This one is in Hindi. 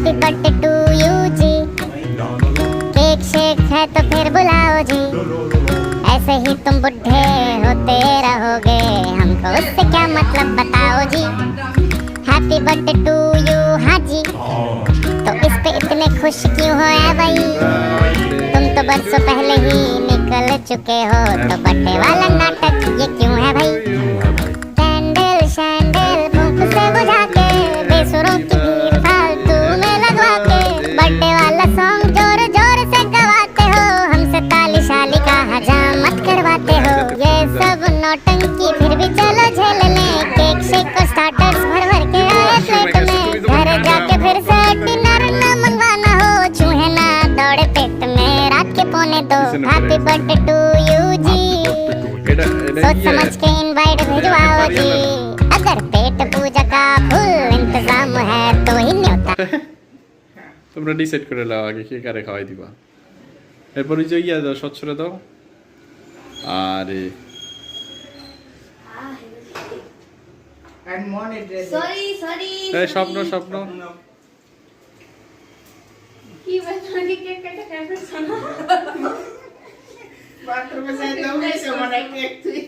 हैप्पी बर्थडे टू यू जी, केक शेक है तो फिर बुलाओ जी, ऐसे ही तुम बुढ़े होते रहोगे, हमको उससे क्या मतलब बताओ जी। हैप्पी बर्थडे टू यू हाँ जी, तो इस पे इतने खुश क्यों हो ऐ भाई, तुम तो बरसों पहले ही निकल चुके हो, तो बर्थडे वाला नाटक ये क्यों है भाई। कैंडल शैंडल फूंक से बुझा के, बेसुरों की भीड़ फालतू में लगवा के, बर्थडे वाला सॉन्ग जोर जोर से गवाते हो, हमसे ताली शाली का हजामत करवाते हो। ये सब नौटंकी फिर भी चलो झेल लें, केक शेक और स्टार्टर्स भर भर के आए प्लेट में, घर जाके फिर से डिनर ना मंगवाना हो, चूहे ना दौड़े पेट में रात के 1:45। हैप्पी बर्थडे टू यू जी, सोच समझ के इनवाइट भिजवाओ जी, अगर पेट पूजा का फुल इंतजाम है तो ही न्योता। তোমরা ডিসাইড করে নাও আগে কে কারে খাওয়াই দিবা, এরপর ওই যে ইয়া দাও স্বচ্ছরে দাও। আরে সরি এই স্বপ্ন স্বপ্ন কি বলছো কি কেক কেটে কেটে শোনা বাথরুমে যাই দাও এসে মনে কেক তুই